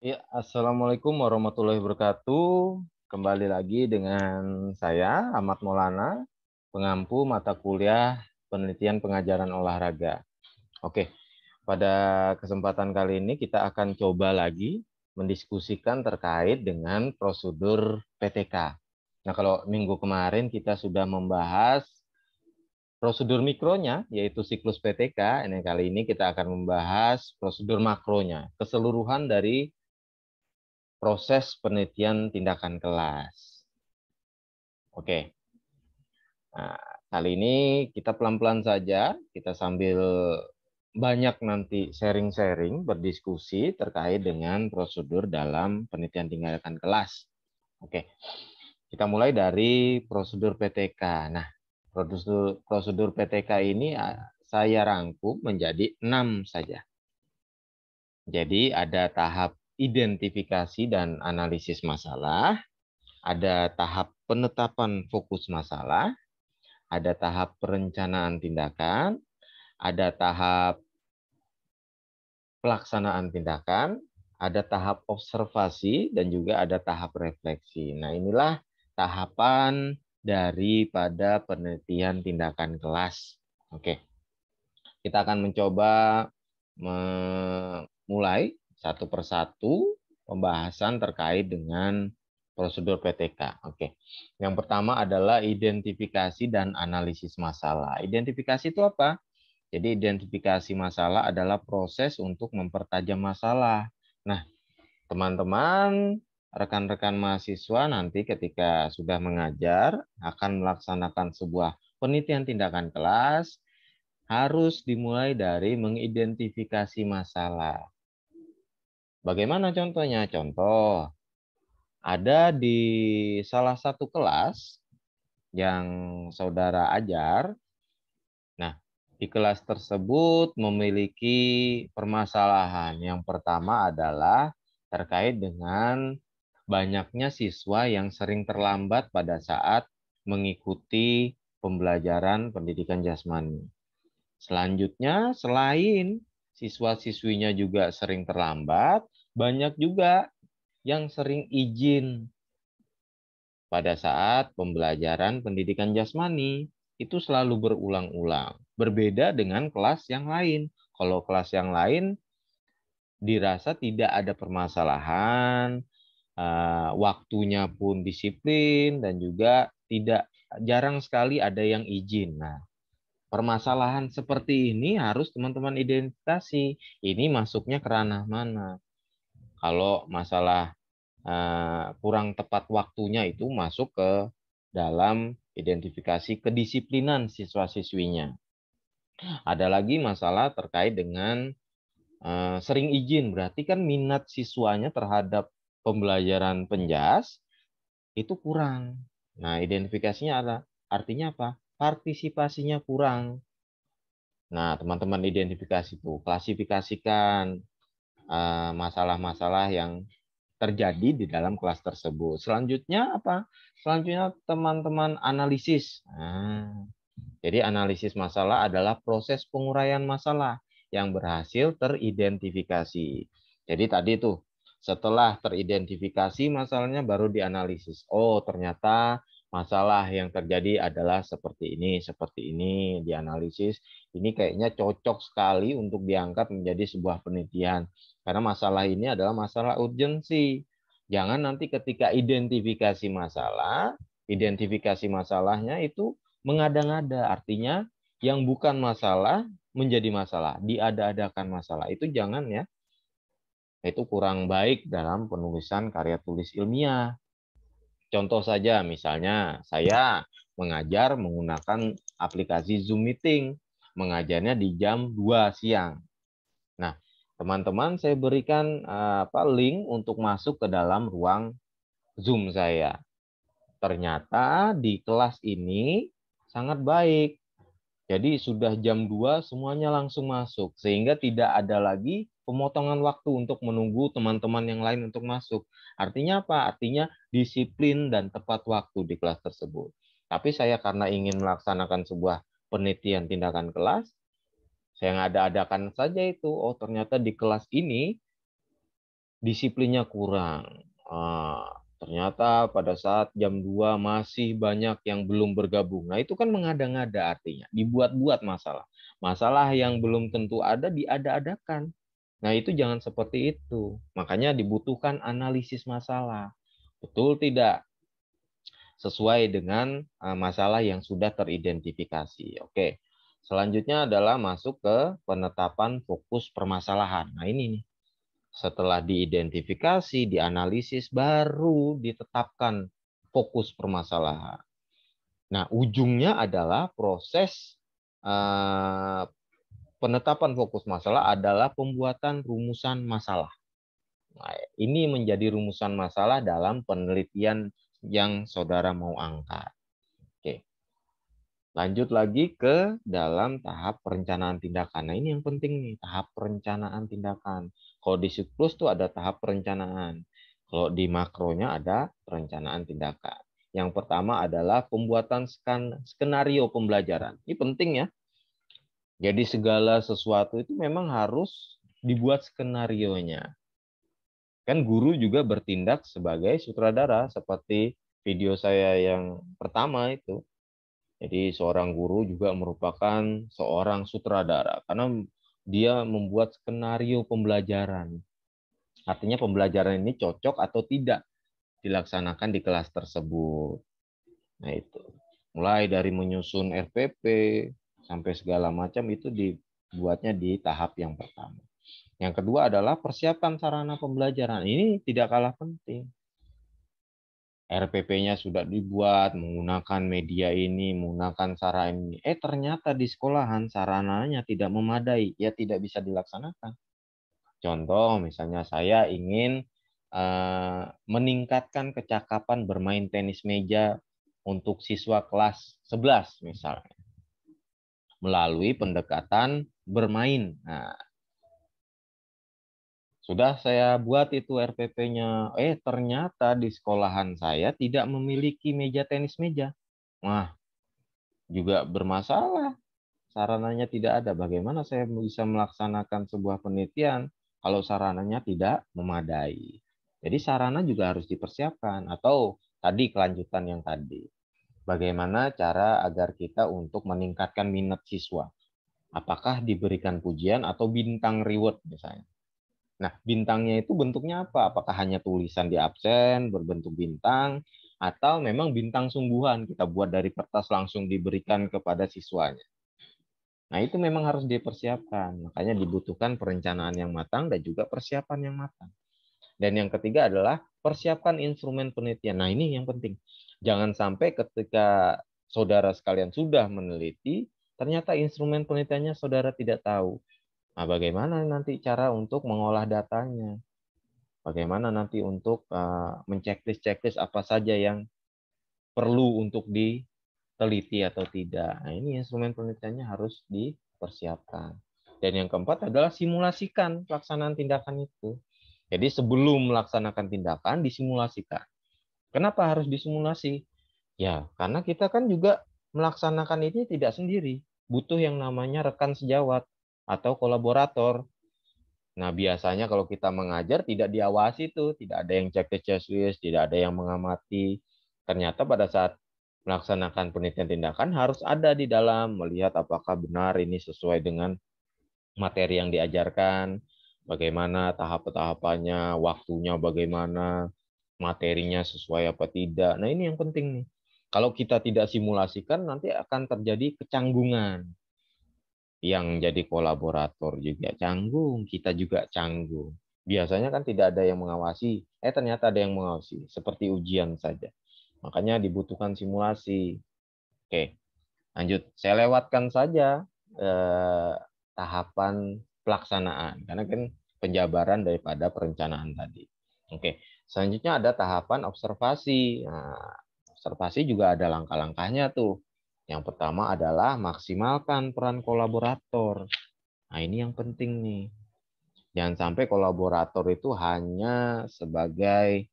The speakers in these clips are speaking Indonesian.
Ya, Assalamualaikum warahmatullahi wabarakatuh. Kembali lagi dengan saya, Ahmad Maulana, pengampu mata kuliah penelitian pengajaran olahraga. Oke, pada kesempatan kali ini kita akan coba lagi mendiskusikan terkait dengan prosedur PTK. Nah, kalau minggu kemarin kita sudah membahas prosedur mikronya, yaitu siklus PTK, ini kali ini kita akan membahas prosedur makronya, keseluruhan dari proses penelitian tindakan kelas. Oke, nah, kali ini kita pelan-pelan saja, kita sambil banyak nanti sharing-sharing, berdiskusi terkait dengan prosedur dalam penelitian tindakan kelas. Oke, kita mulai dari prosedur PTK. Nah, prosedur PTK ini saya rangkum menjadi 6 saja. Jadi ada tahap identifikasi dan analisis masalah, ada tahap penetapan fokus masalah, ada tahap perencanaan tindakan, ada tahap pelaksanaan tindakan, ada tahap observasi, dan juga ada tahap refleksi. Nah, inilah tahapan daripada penelitian tindakan kelas. Oke, kita akan mencoba memulai satu persatu pembahasan terkait dengan prosedur PTK. Oke. Yang pertama adalah identifikasi dan analisis masalah. Identifikasi itu apa? Jadi identifikasi masalah adalah proses untuk mempertajam masalah. Nah, teman-teman, rekan-rekan mahasiswa nanti ketika sudah mengajar akan melaksanakan sebuah penelitian tindakan kelas harus dimulai dari mengidentifikasi masalah. Bagaimana contohnya? Contoh, ada di salah satu kelas yang saudara ajar. Nah, di kelas tersebut memiliki permasalahan. Yang pertama adalah terkait dengan banyaknya siswa yang sering terlambat pada saat mengikuti pembelajaran pendidikan jasmani. Selanjutnya, selain siswa-siswinya juga sering terlambat, banyak juga yang sering izin pada saat pembelajaran pendidikan jasmani. Itu selalu berulang-ulang. Berbeda dengan kelas yang lain. Kalau kelas yang lain dirasa tidak ada permasalahan, waktunya pun disiplin, dan juga tidak jarang sekali ada yang izin. Nah, permasalahan seperti ini harus teman-teman identifikasi. Ini masuknya ke ranah mana? Kalau masalah kurang tepat waktunya itu masuk ke dalam identifikasi kedisiplinan siswa-siswinya. Ada lagi masalah terkait dengan sering izin. Berarti kan minat siswanya terhadap pembelajaran penjas itu kurang. Nah, identifikasinya ada. Artinya apa? Partisipasinya kurang. Nah, teman-teman identifikasi itu, klasifikasikan masalah-masalah yang terjadi di dalam kelas tersebut. Selanjutnya apa? Selanjutnya teman-teman analisis. Nah, jadi analisis masalah adalah proses penguraian masalah yang berhasil teridentifikasi. Jadi tadi tuh setelah teridentifikasi masalahnya baru dianalisis. Oh, ternyata masalah yang terjadi adalah seperti ini, dianalisis. Ini kayaknya cocok sekali untuk diangkat menjadi sebuah penelitian. Karena masalah ini adalah masalah urgensi. Jangan nanti ketika identifikasi masalahnya itu mengada-ngada. Artinya yang bukan masalah menjadi masalah, diada-adakan masalah. Itu jangan ya. Itu kurang baik dalam penulisan karya tulis ilmiah. Contoh saja, misalnya saya mengajar menggunakan aplikasi Zoom Meeting, mengajarnya di jam 2 siang. Nah, teman-teman saya berikan link untuk masuk ke dalam ruang Zoom saya. Ternyata di kelas ini sangat baik. Jadi sudah jam 2 semuanya langsung masuk. Sehingga tidak ada lagi pemotongan waktu untuk menunggu teman-teman yang lain untuk masuk. Artinya apa? Artinya disiplin dan tepat waktu di kelas tersebut. Tapi saya karena ingin melaksanakan sebuah penelitian tindakan kelas, saya ngada-adakan saja itu. Oh, ternyata di kelas ini disiplinnya kurang. Ternyata pada saat jam 2 masih banyak yang belum bergabung. Nah, itu kan mengada-ngada artinya, dibuat-buat masalah. Masalah yang belum tentu ada diada-adakan. Nah, itu jangan seperti itu. Makanya dibutuhkan analisis masalah. Betul tidak? Sesuai dengan masalah yang sudah teridentifikasi. Oke. Selanjutnya adalah masuk ke penetapan fokus permasalahan. Nah, ini nih. Setelah diidentifikasi, dianalisis, baru ditetapkan fokus permasalahan. Nah, ujungnya adalah proses penetapan fokus masalah adalah pembuatan rumusan masalah. Nah, ini menjadi rumusan masalah dalam penelitian yang saudara mau angkat. Oke. Lanjut lagi ke dalam tahap perencanaan tindakan. Nah, ini yang penting nih, tahap perencanaan tindakan. Kalau di siklus tuh ada tahap perencanaan. Kalau di makronya ada perencanaan tindakan. Yang pertama adalah pembuatan skenario pembelajaran. Ini penting ya. Jadi segala sesuatu itu memang harus dibuat skenarionya. Kan guru juga bertindak sebagai sutradara seperti video saya yang pertama itu. Jadi seorang guru juga merupakan seorang sutradara karena dia membuat skenario pembelajaran. Artinya pembelajaran ini cocok atau tidak dilaksanakan di kelas tersebut. Nah itu. Mulai dari menyusun RPP sampai segala macam itu dibuatnya di tahap yang pertama. Yang kedua adalah persiapan sarana pembelajaran. Ini tidak kalah penting. RPP-nya sudah dibuat menggunakan media ini, menggunakan sarana ini. Ternyata di sekolahan sarananya tidak memadai, ya tidak bisa dilaksanakan. Contoh, misalnya saya ingin meningkatkan kecakapan bermain tenis meja untuk siswa kelas 11 misalnya. Melalui pendekatan bermain. Nah, sudah saya buat itu RPP-nya. Ternyata di sekolahan saya tidak memiliki meja tenis meja. Nah, juga bermasalah. Sarananya tidak ada. Bagaimana saya bisa melaksanakan sebuah penelitian kalau sarananya tidak memadai? Jadi sarana juga harus dipersiapkan. Atau tadi kelanjutan yang tadi. Bagaimana cara agar kita untuk meningkatkan minat siswa? Apakah diberikan pujian atau bintang reward misalnya? Nah, bintangnya itu bentuknya apa? Apakah hanya tulisan di absen berbentuk bintang, atau memang bintang sungguhan kita buat dari kertas langsung diberikan kepada siswanya? Nah, itu memang harus dipersiapkan. Makanya dibutuhkan perencanaan yang matang dan juga persiapan yang matang. Dan yang ketiga adalah persiapkan instrumen penelitian. Nah, ini yang penting. Jangan sampai ketika saudara sekalian sudah meneliti, ternyata instrumen penelitiannya saudara tidak tahu. Nah, bagaimana nanti cara untuk mengolah datanya? Bagaimana nanti untuk menceklis-ceklis apa saja yang perlu untuk diteliti atau tidak. Nah, ini instrumen penelitiannya harus dipersiapkan. Dan yang keempat adalah simulasikan pelaksanaan tindakan itu. Jadi sebelum melaksanakan tindakan, disimulasikan. Kenapa harus disimulasi? Ya, karena kita kan juga melaksanakan ini tidak sendiri. Butuh yang namanya rekan sejawat atau kolaborator. Nah, biasanya kalau kita mengajar tidak diawasi tuh, tidak ada yang checklist, tidak ada yang mengamati. Ternyata pada saat melaksanakan penelitian tindakan harus ada di dalam melihat apakah benar ini sesuai dengan materi yang diajarkan, bagaimana tahap-tahapannya, waktunya bagaimana, materinya sesuai apa tidak. Nah, ini yang penting nih. Kalau kita tidak simulasikan nanti akan terjadi kecanggungan. Yang jadi kolaborator juga canggung, kita juga canggung. Biasanya kan tidak ada yang mengawasi, ternyata ada yang mengawasi, seperti ujian saja. Makanya dibutuhkan simulasi. Oke, lanjut. Saya lewatkan saja tahapan pelaksanaan, karena kan penjabaran daripada perencanaan tadi. Oke, selanjutnya ada tahapan observasi. Nah, observasi juga ada langkah-langkahnya tuh. Yang pertama adalah maksimalkan peran kolaborator. Nah, ini yang penting nih. Jangan sampai kolaborator itu hanya sebagai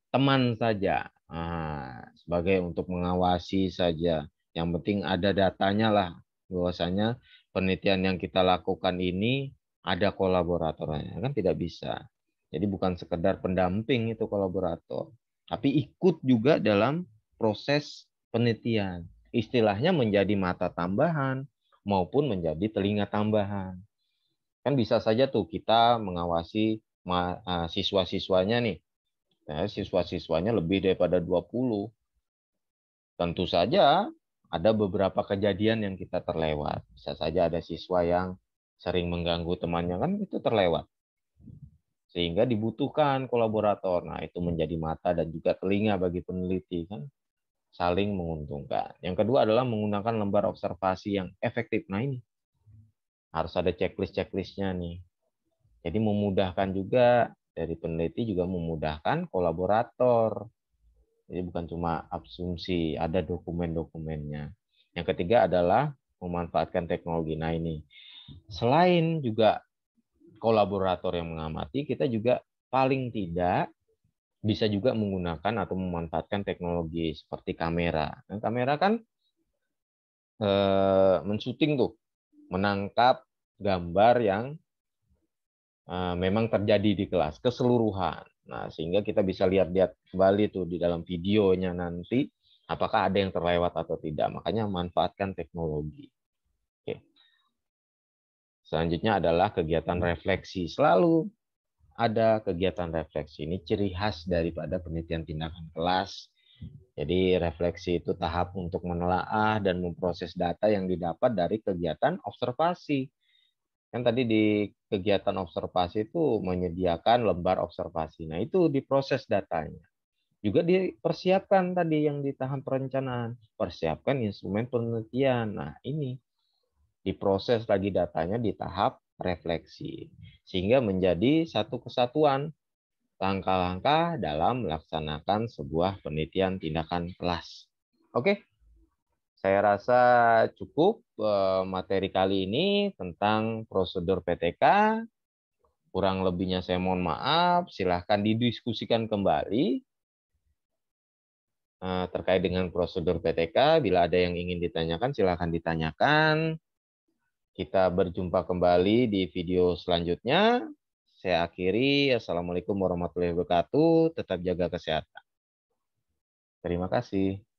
teman saja. Nah, sebagai untuk mengawasi saja. Yang penting ada datanya lah. Bahwasanya penelitian yang kita lakukan ini ada kolaboratornya, kan tidak bisa. Jadi bukan sekedar pendamping itu kolaborator, tapi ikut juga dalam proses penelitian. Istilahnya menjadi mata tambahan maupun menjadi telinga tambahan. Kan bisa saja tuh kita mengawasi siswa-siswanya nih. Nah, siswa-siswanya lebih daripada 20. Tentu saja ada beberapa kejadian yang kita terlewat. Bisa saja ada siswa yang sering mengganggu temannya, kan itu terlewat. Sehingga dibutuhkan kolaborator. Nah, itu menjadi mata dan juga telinga bagi peneliti, kan saling menguntungkan. Yang kedua adalah menggunakan lembar observasi yang efektif. Nah, ini harus ada checklist-checklistnya nih. Jadi memudahkan juga dari peneliti, juga memudahkan kolaborator. Jadi bukan cuma asumsi, ada dokumen-dokumennya. Yang ketiga adalah memanfaatkan teknologi. Nah, ini selain juga kolaborator yang mengamati, kita juga paling tidak bisa juga menggunakan atau memanfaatkan teknologi seperti kamera. Dan kamera kan mensyuting tuh, menangkap gambar yang memang terjadi di kelas keseluruhan. Nah, sehingga kita bisa lihat-lihat kembali tuh di dalam videonya nanti apakah ada yang terlewat atau tidak. Makanya manfaatkan teknologi. Oke. Selanjutnya adalah kegiatan refleksi. Selalu ada kegiatan refleksi. Ini ciri khas daripada penelitian tindakan kelas. Jadi refleksi itu tahap untuk menelaah dan memproses data yang didapat dari kegiatan observasi. Kan tadi di kegiatan observasi itu menyediakan lembar observasi. Nah, itu diproses datanya. Juga dipersiapkan tadi yang di tahap perencanaan. Persiapkan instrumen penelitian. Nah, ini diproses lagi datanya di tahap refleksi. Sehingga menjadi satu kesatuan langkah-langkah dalam melaksanakan sebuah penelitian tindakan kelas. Oke, saya rasa cukup materi kali ini tentang prosedur PTK. Kurang lebihnya saya mohon maaf. Silahkan didiskusikan kembali terkait dengan prosedur PTK. Bila ada yang ingin ditanyakan, silahkan ditanyakan. Kita berjumpa kembali di video selanjutnya. Saya akhiri. Assalamualaikum warahmatullahi wabarakatuh. Tetap jaga kesehatan. Terima kasih.